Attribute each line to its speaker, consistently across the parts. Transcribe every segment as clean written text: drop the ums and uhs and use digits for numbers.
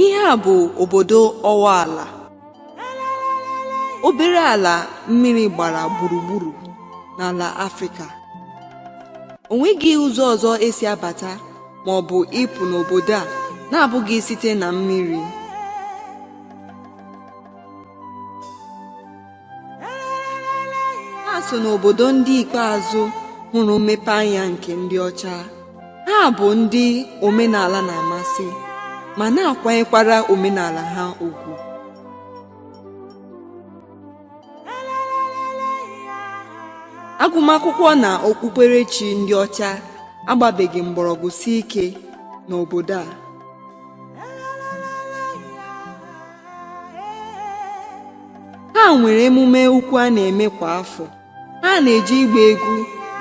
Speaker 1: Ihe a bụ obodo ọwa ala. Obere ala mmiri gbara gburugburu n'ala Afrịka. O nweghị ụzọ ọzọ esi abata ma ọ bụ ịpụ n'obodo a na-abụghị site na mmiri. Ha so n'obodo ndị ikpeazụ hụrụ mmepeanya nke ndị ọcha. Ha bụ ndị omenala na-amasị ma na-akwanyekwara omenala ha ugwu. Agụmakwụkwọ na okpukperechi ndị ọcha agbabeghị mgbọrọgwụ sie ike n'obodo a. Ha nwere emume ukwu a na-eme kwa afọ. Ha na-eji ịgba egwu,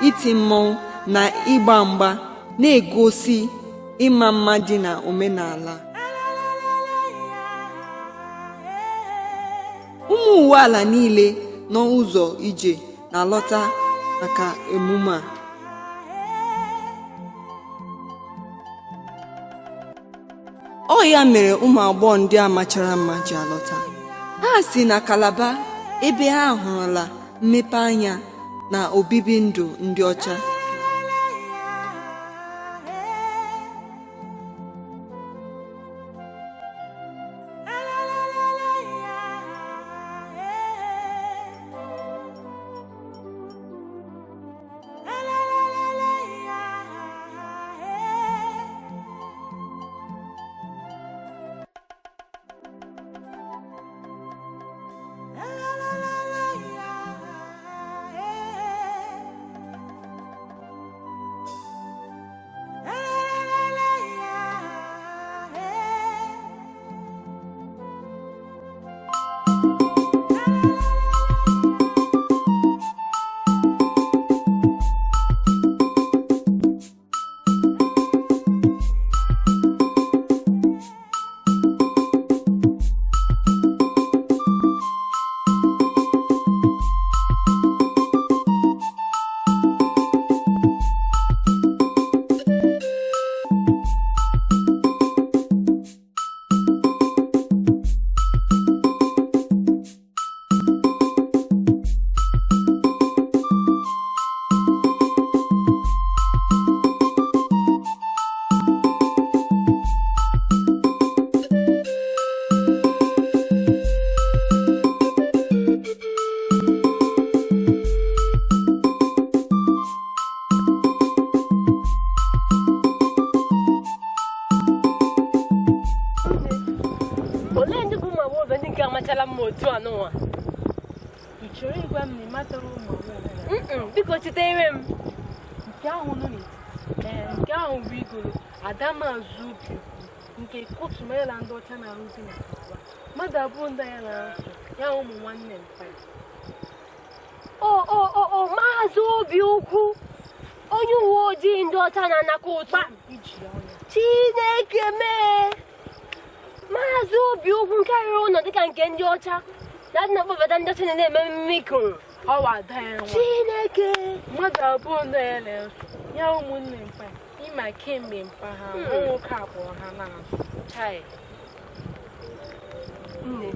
Speaker 1: iti mmọnwụ na ịgba mgba na-egosi ịma mma dị na omenala. Ụmụ uwe ala niile nọ ụzọ ije na-alọta maka emume a. Ọ ya mere ụmụ agbọghọ ndị a machara mma ji alọta. Ha si na Kalaba ebe ha hụrụla mmepeanya na obibi ndụ ndị ọcha.
Speaker 2: Biko chitere m nke ahụ nọ n'etiti nke ahụ bụ igolo Adamazu nke kụtụmela ndị ọcha na-arụzi na Kalaba. Mmadụ abụọ ndị ya na-asụ ya ụmụ nwanne mpa.
Speaker 3: Maazị Obiukwu, onye uwe ojii ndị ọcha na-anakọ ụtụ. Chineke mee! Maazị Obiukwu nke rụrụ ụlọ dịka nke ndị ọcha na-akpọbata ndị ọcha na-eme mmikọ. Chineke!
Speaker 2: Mmadụ abụọ ndị ya na-asụ ya ụmụnne mpa. Ịma kemgbe mpa ha nwoke akpọrọ ha na-asụ.
Speaker 3: Nne,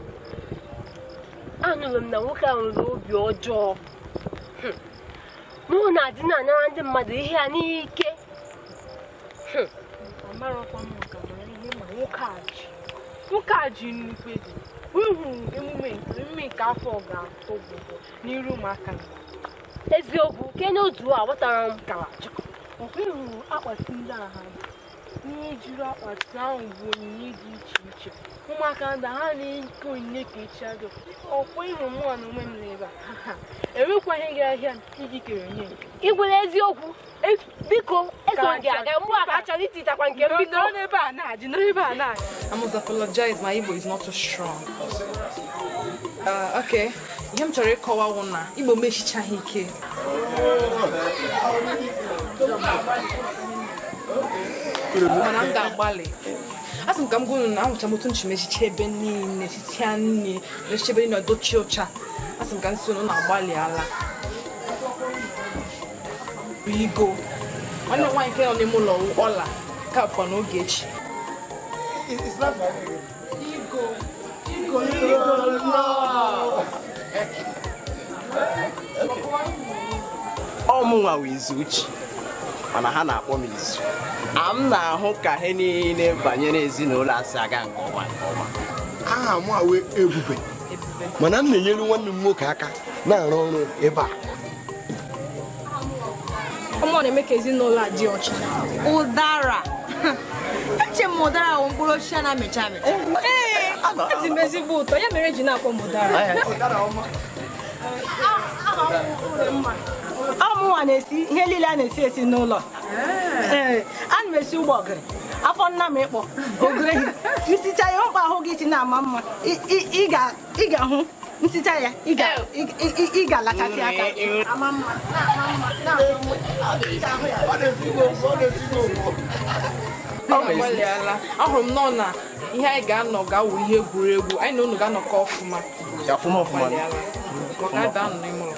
Speaker 3: anụrụ m na nwoke ahụ nwere obi ọjọọ. Mụ na-adị na-anara ndị mmadụ ihe a n'ike.
Speaker 2: Amarọkwa m maka ihe ma nwoke a ji nnukwu ego. Hụrụ emume nke afọ ga-atọ obodo n'iru ụmụaka.
Speaker 3: Eziokwu, kene otu a gbatara m kara chukwu.
Speaker 2: Ọkwa ịhụrụ akpati ndị agha n'ihe jiri akpati ahụ bụ onyinye dị iche iche. Ụmụaka ndị ha na-eke onyinye ka echi adị. Ọkwa ịhụ mụọ na onwe m n'ebe a enwekwaghị gị ahịa iji kere nye
Speaker 3: igwere eziokwu. Biko eso gị aga mgbe a ka chọrọ ititakwa nke mbido.
Speaker 4: I must apologize, my Igbo is not too strong. Okay, ihe m chọrọ ịkọwa wụ na Igbo mechichaghị ike. Mana m ga-agbalị. Asị m ka m gwa unu na ahụcha m otu nchi mechicha ebe niile, chicha nne, mechicha ebe niile dochie ụcha. Asị m ka nsi unu na-agbalị ala. Igo. Nwanne nwaanyị nke nọ n'ime ụlọ ọla ka bụkwa n'oge echi.
Speaker 5: It's not funny.
Speaker 4: Igbo.
Speaker 5: No.
Speaker 6: Ọmụnwa wụ Izuchi mana ha na-akpọ m Izu. M na-ahụ ka ha niile banyere ezinụlọ asị aga nke ọma.
Speaker 5: Aha m awe Ebube. Mana m na-enyere nwanne m nwoke aka na-arụ ọrụ ebe a.
Speaker 2: Ọmụ na-eme ka ezinụlọ a dị ọcha.
Speaker 7: Ụdara. Eche m ụdara ahụ mkpụrụ osisi a na-amịcha amịcha.
Speaker 2: Ezi m ezigbo ụtọ, ya mere ji na-akpọ m ụdara.
Speaker 7: Ọmụnwa na-esi ihe niile a na-esi n'ụlọ. Ana m esi ụgbọgịrị. Afọ nna m ịkpọ ogiri. Nsicha ya mkpa ahụ gị si na-ama mma. Ị ga-ahụ nsicha ya ị ga-alachasị aka. Ama mma.
Speaker 4: Ahụrụ m nọ na ihe anyị ga-anọ ga-awụ ihe egwuregwu. Anyị na unu ga-anọkọ ọfụma.
Speaker 6: Ọfụma.
Speaker 4: Maka ada anọ n'ime ụlọ.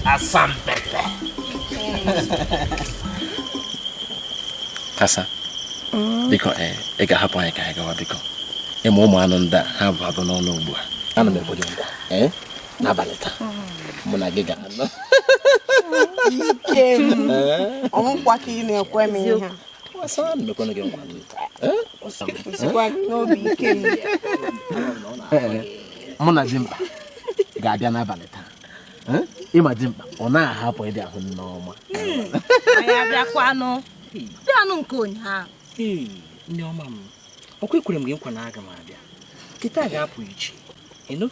Speaker 5: Asam Pepe.
Speaker 8: Asa. Biko ị ga-ahapụ anyị ka anyị gawa biko. Ịma ụmụ anụ ndị a ha bụ abụ n'ọnụ ugbu a. Ana m ekwenye nkwa. N'abalị taa. Mụ na gị ga-anọ.
Speaker 7: Ike m. Ọmụkwa ka ị na-ekwe m ihe.
Speaker 8: Asa ana m ekwenye gị nkwa.
Speaker 7: Osikwa n'obi ike m.
Speaker 8: Mụ na Dimkpa ga-abịa n'abalị taa. Ịma Dimkpa ọ na-ahapụ ịdị ahụ Nneọma.
Speaker 7: Anyị abịakwanụ. Dị anụ nke ụnyaahụ.
Speaker 8: Ndị ọma m. Ọkwa ekwere m gị nkwa na aga m abịa. Kịta ga-apụ iche. Ịnụ?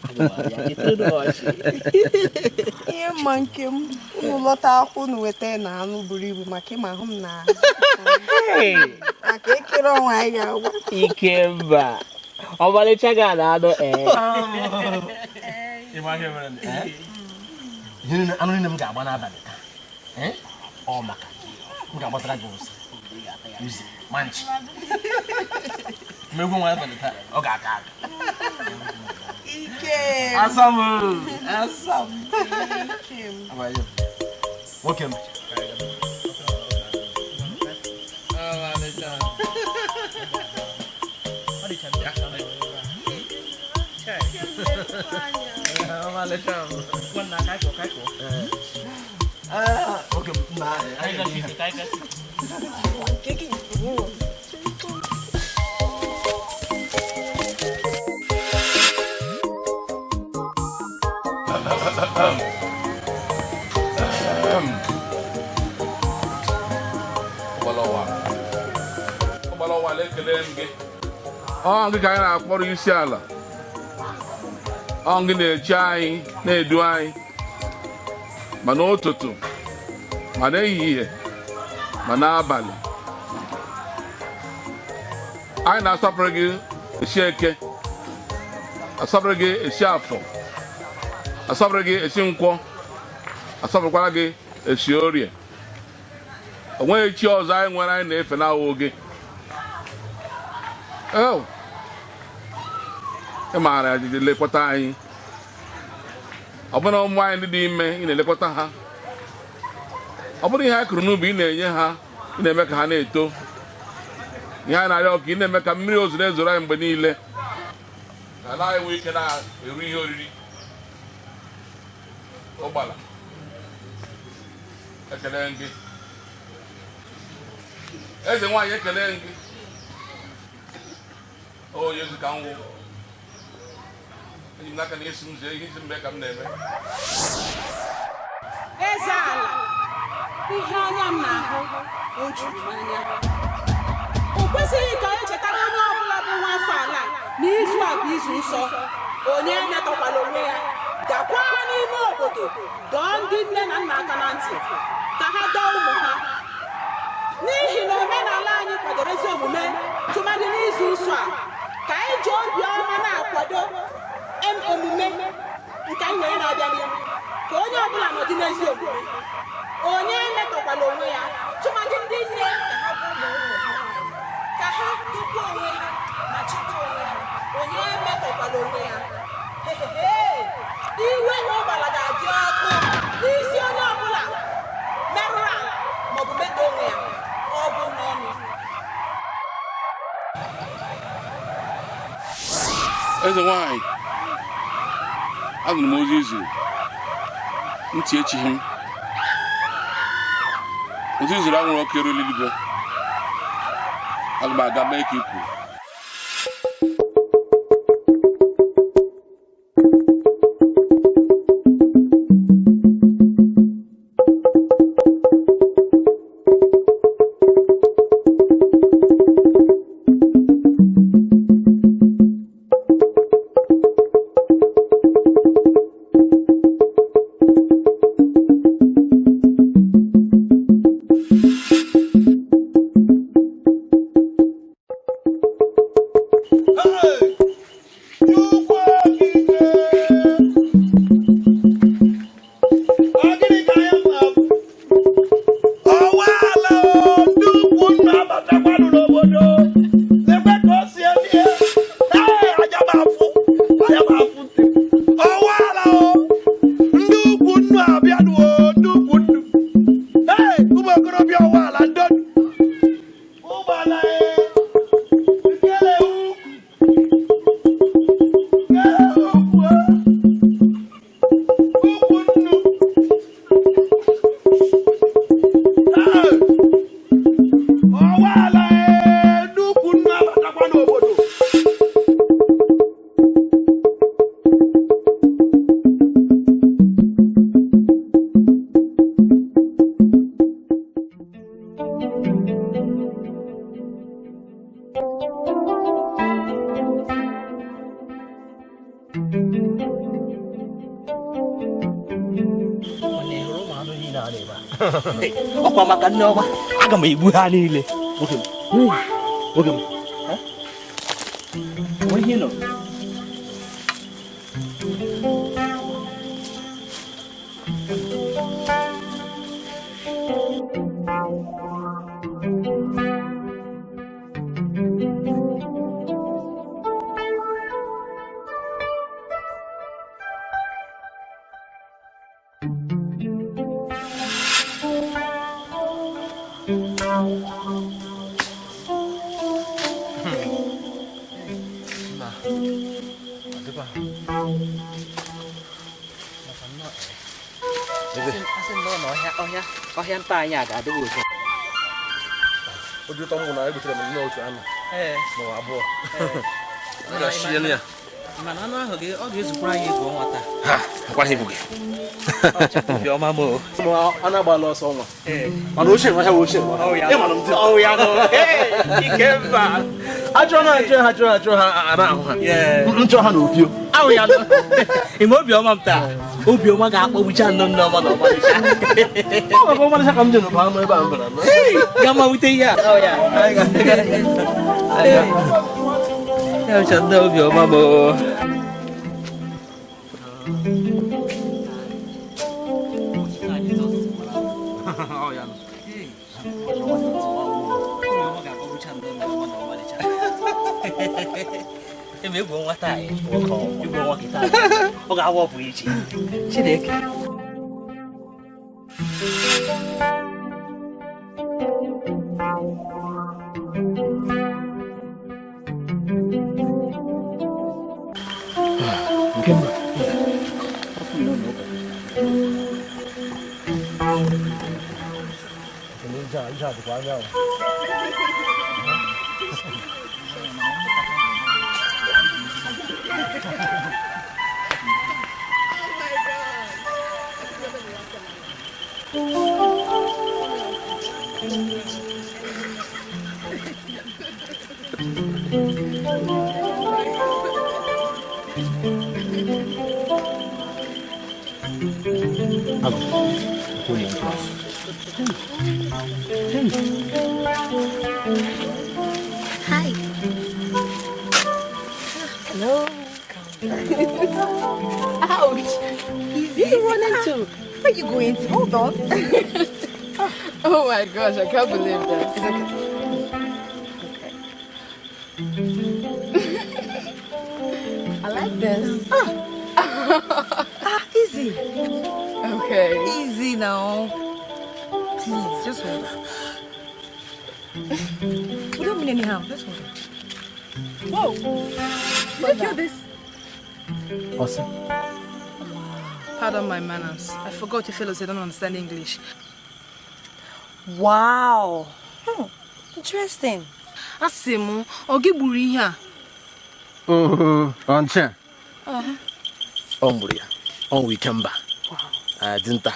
Speaker 8: Aga m abịa.
Speaker 7: Ihe mma nke m unu lọta akwụ na weta na anụ buru ibu maka ịma ahụ m na maka ekere ọnwa anyị ga-agwa.
Speaker 6: Ikemba. Ọmalịcha gị na-anụ
Speaker 8: Anụ niile m ga-agba n'abalị taa. Ọ maka m ga-agbatara gị ụzọ manchi. Mmegwu nwa abalị taa ọ ga-aka aka.
Speaker 7: Ike.
Speaker 8: Asam. Nwoke m.
Speaker 9: Ọ gị ka anyị na-akpọrọ isi ala. Ọ gị na-eche anyị na-edu anyị ma n'ụtụtụ ma n'ehihie ma n'abalị. Anyị na-asọpụrụ gị esi eke, asọpụrụ gị esi afọ, asọpụrụ gị esi nkwọ, asọpụrụkwara gị esi orie. O nweghị chi ọzọ anyị nwere anyị na-efe n'ahụ gị. Ị maara ya jide lekọta anyị. Ọ bụrụ ụmụ anyị ndị dị ime ị na-elekọta ha. Ọ bụrụ ihe anyị kụrụ n'ubi ị na-enye ha, ị na-eme ka ha na-eto. Ihe anyị na-arịọ ka ị na-eme ka mmiri ozuzo na-ezoro anyị mgbe niile. Ka anaghị enwe ike na-eru ihe oriri. Ụgbala. Ekele gị. Eze nwaanyị ekele gị. O Yesu ka m wụ. Eji m n'aka na esi m zie ihe isi mgbe ka m na-eme.
Speaker 7: Eze ala. Ihe anya m na-ahụ o juru m anya. O kwesịghị ka anyị chetara onye ọbụla bụ nwa afọ ala n'izu a bụ izu nsọ. Onye metọkwala onwe ya gakwa n'ime obodo obodo dọọ ndị nne na nna aka na ntị ka ha dọọ ụmụ ha n'ihi na omenala anyị kwadoro ezi omume tụmadị n'izu nsọ a ka anyị ji obiọma na-akwado emume nke anyị nwere na-abịa n'ihu ka onye ọbụla nọdị n'ezi omume onye metọkwala onwe ya tụmadị ndị nne ka ha dịkwa onwe ha ma chịkwa onwe ha onye metọkwala onwe ya iwe na ụgbala ga-adị ọkụ n'isi onye ọbụla merụrụ ala maọbụ metọ onwe ya ọ bụ n'ọnụ.
Speaker 9: Eze nwanyị, anụrụ m ozi izu ntị echighị m. Ozi izuru anwụrụ ọkụ eru eluigwe. Aga m aga mee ka i kwuru.
Speaker 8: ọkwa maka nne ọma aga m egbu ha niile oge m ihe nọ ọhịa nta anyị a ga-adịghị otu
Speaker 5: obi ụtọ m bụ na egbutere m nnọọ otu anụ ma abụọ ga-ashielu ya
Speaker 8: mana anụ ahụ ọ ga-ezukwara anyị ego ọnwa taa
Speaker 5: akwaghị ibu gị
Speaker 8: obiọma m
Speaker 5: a na-agbala ọsọ ọnwa mana ochie nwa ya bụ ochie
Speaker 8: ike mba
Speaker 5: ajụọ ha ara ahụ ha nchọ ha na opio
Speaker 8: ime obiọma m taa obiọma ga-akpọgbucha nnọọ nneọma na
Speaker 5: ọmalịcha ka m je n'ụba anụ ebe a m bara
Speaker 8: gama wute ihe a ya ụcha ndị obiọma m eme egwu nwata anyị igwe nwa kịta ọ ga-awa ọpụ iche Chineke
Speaker 5: nke mba ije adịkwa anya
Speaker 3: Hi. Hello.
Speaker 2: Ouch! Where you running to? Where you going to? Hold on. Oh my gosh, I can't believe this. Okay. I like this.
Speaker 7: Easy.
Speaker 2: Okay.
Speaker 7: Easy now. Please, just hold on. We don't mean anyhow. Just hold on.
Speaker 2: Whoa! Did you hear this?
Speaker 8: Awesome.
Speaker 4: Pardon my manners. I forgot you fellows don't understand English.
Speaker 7: Wow. Interesting.
Speaker 4: Asimu, ogi gburu ihe a.
Speaker 8: Ọncha. Ọ mụrụ ya. Ọ nwụ ikemba. Dinta.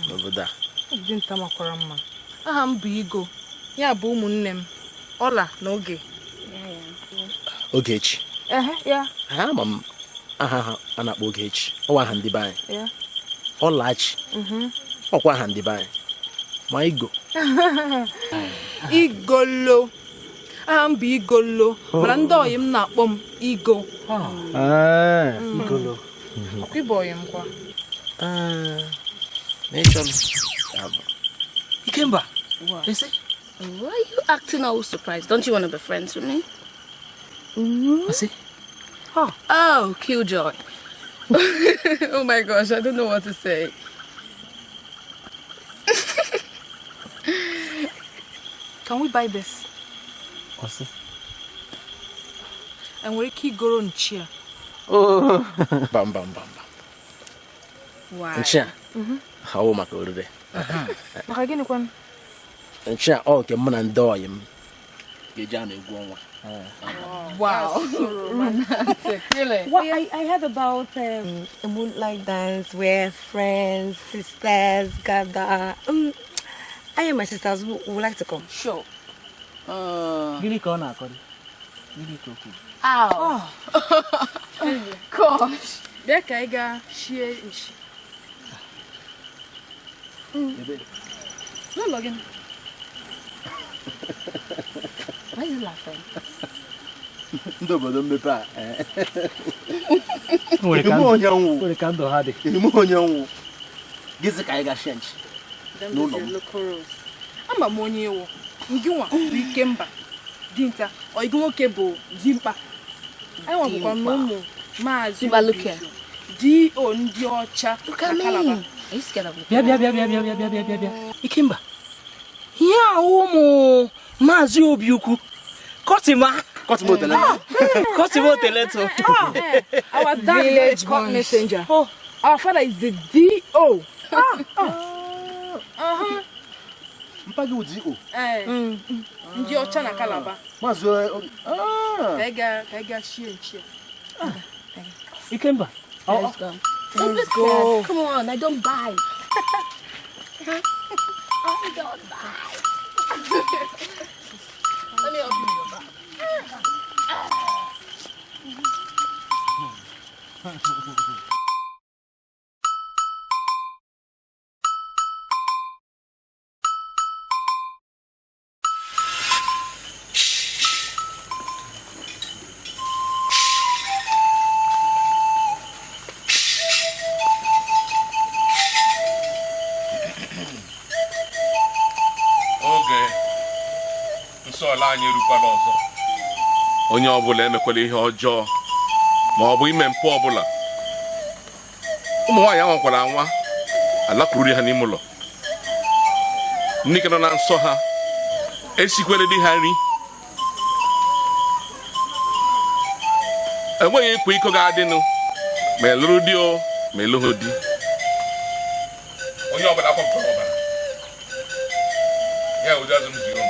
Speaker 8: N'obodo a.
Speaker 4: Dinta makwara mma. Aha m bụ Igo. Ya bụ ụmụnne m. Ọla na Oge.
Speaker 8: Ogechi.
Speaker 4: Ya.
Speaker 8: Ama m aha ha a na-akpọ Ogechi. Ọwa aha ndị be anyị.
Speaker 4: Ya.
Speaker 8: Ọlachi. Ọkwa aha ndị be anyị. Ma Igo.
Speaker 4: Igolo. Aha m bụ Igolo. Mana ndị ọyị m na-akpọ m Igo.
Speaker 8: Igolo.
Speaker 4: Ọkwa ịbụ ọyị m kwa.
Speaker 8: Ikemba.
Speaker 3: What? Why are you acting all surprised? Don't you want to be friends with me?
Speaker 8: What's it?
Speaker 3: Oh, Killjoy.
Speaker 2: Oh my gosh, I don't know what to say.
Speaker 4: Can we buy this?
Speaker 8: What's it?
Speaker 4: And we're Igoro nchia.
Speaker 8: Oh, bam.
Speaker 3: Why?
Speaker 8: Nchia. How maka orire.
Speaker 4: Maka gịnị kwan?
Speaker 8: Nchia ọ nke mụ na ndị ọyị m ga-eji a na-egwu ọnwa.
Speaker 2: Wow. Romantic, really?
Speaker 7: Well, I heard about a moonlight dance where friends, sisters gather. I and my sisters would like to come.
Speaker 2: Sure.
Speaker 8: Gịnị ka ọ na-akọrị? Gịnị ka o kwuru?
Speaker 2: Ow. Gosh.
Speaker 4: Bịa ka anyị gaa shie nshi. N'ụlọ gị.
Speaker 3: Why are you laughing?
Speaker 8: Ndị obodo mmepe a.
Speaker 5: Nwere
Speaker 8: ka ndụ ha dị.
Speaker 5: Ime onye nwụ.
Speaker 8: Gịzị ka anyị ga shie nchi.
Speaker 4: N'ụlọ m. Ama m onye ewu. Ngị nwa bụ Ikemba. Dinta. Ọ igi nwoke bụ Dimkpa. Anyị nwabụkwa n'ụmụ Maazị
Speaker 3: Ibaluke.
Speaker 4: D.O. ndị ọcha na Calabar.
Speaker 3: Are you scared of me?
Speaker 8: Bịa. Ikemba. Ihe ahụ ụmụ Maazị Obiukwu. Kọtịma Oteleto.
Speaker 2: Our dad is court messenger. Our father is the D.O.
Speaker 5: Mpagi udi o.
Speaker 4: Ndị ọcha na Calabar.
Speaker 5: Maazị
Speaker 4: Ka ị ga shie nchi.
Speaker 8: Ikemba.
Speaker 3: Let's go. Let's go. Come on, I don't buy. I don't buy. Let me open your bag.
Speaker 9: Nsọala anyị erukwala ọzọ. Onye ọbụla emekwala ihe ọjọọ ma ọ bụ ime mpụ ọbụla. Ụmụ nwaanyị anwakwara anwa alakwuru ha n'ime ụlọ. Ndị ka nọ na nsọ ha esikwere di ha nri. Enweghị ịkwa iko ga-adịnụ ma elụrụ di o ma elụghị di. Onye ọbụla akwapụrụ ọbara. Ya ụdị azụ m ji unu.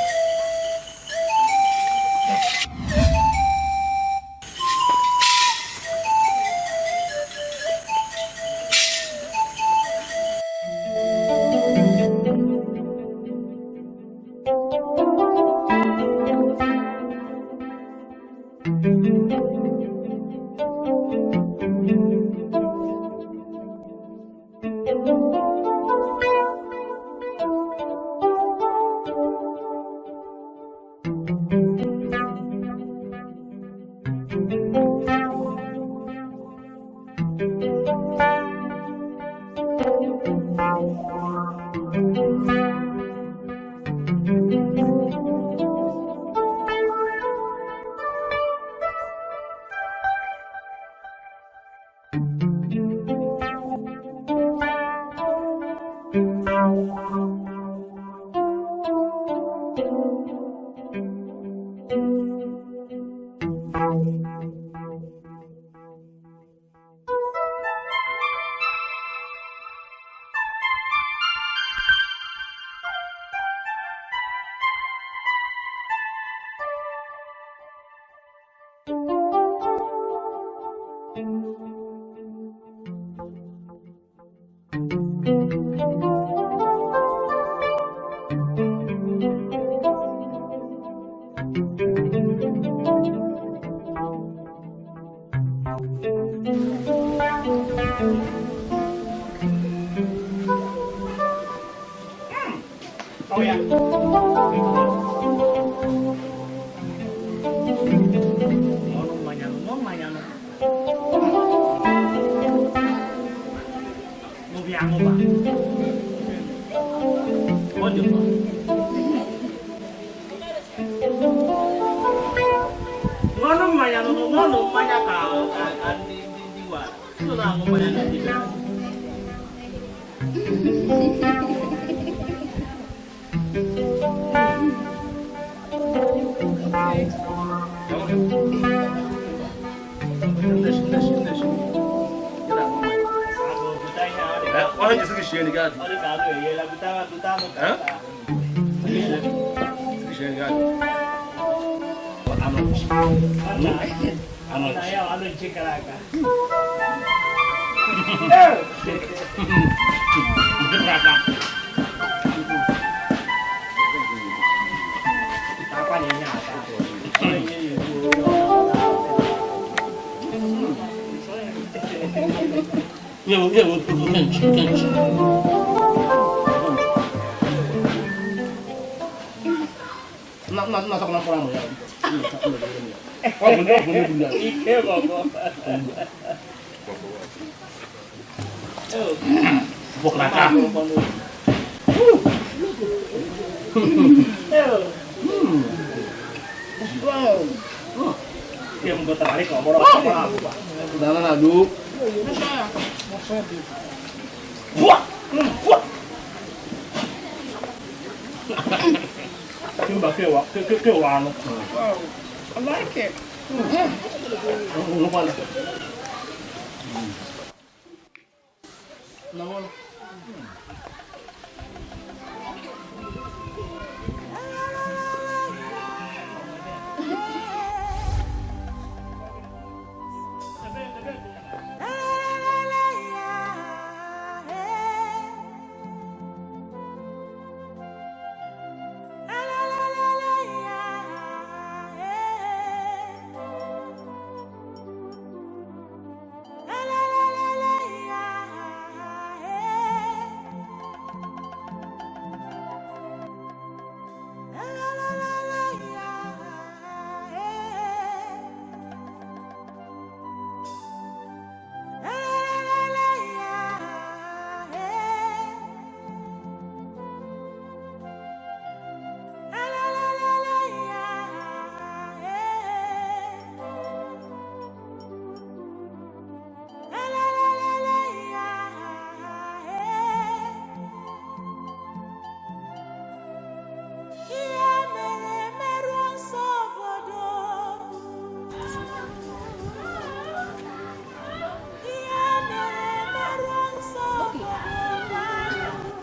Speaker 8: I like it.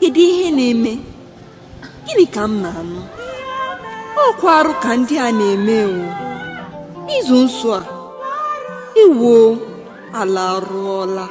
Speaker 1: Kedu ihe na-eme? Gịnị ka m na-anụ? Ọkwa arụ ka ndị a na-eme izu nsọ a iwo ala arụọla.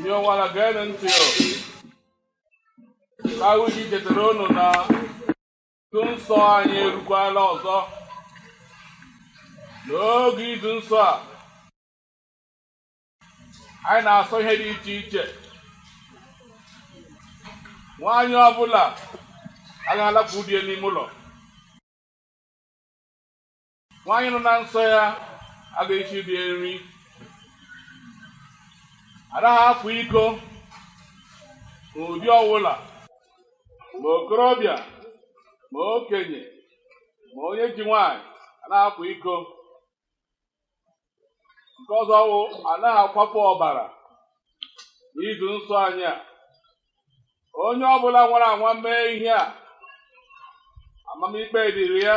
Speaker 9: ndị ọnwala geenụ ntị ka uji chetara unu na izu nsọ anyị erukwala ọzọ. N'oge izu nsọ a anyị na-asọ ihe dị iche iche. Nwaanyị ọbụla agaghị alapụ di ya n'ime ụlọ. Nwaanyị nọ na nsọ ya agaghị esi nri. Anaghị afụ iko n'ụdị ọbụla, ma okorobịa ma okenye ma onye ji nwaanyị anaghị afụ iko. Nke ọzọ wụ anaghị akwapụ ọbara n'izu nsọ anyị a. Onye ọbụla nwere anwa mee ihe a, amamikpe dịrị ya.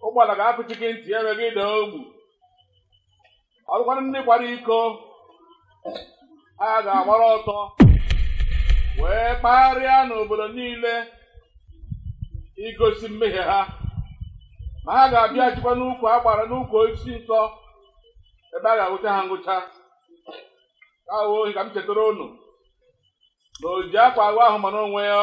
Speaker 9: Ụgbọala ga-apụchike ntị ya emeghị ịda ogbu. Ọ bụkwanụ ndị kwara iko, ha ga-agbara ọtọ wee kpagharịa n'obodo niile igosi mmehie ha. Ma ha ga-abịa chikwa n'ukwu a gbara n'ukwu osisi nsọ ebe a ga-agụcha ha ngụcha. Ka ohi ka m chetara unu na o ji akwa agwa ahụ mana onwe ya.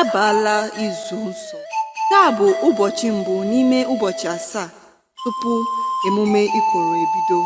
Speaker 1: Abaala izu nsọ. Taa bụ ụbọchị mbụ n'ime ụbọchị 7 tupu emume Ikoro ebido.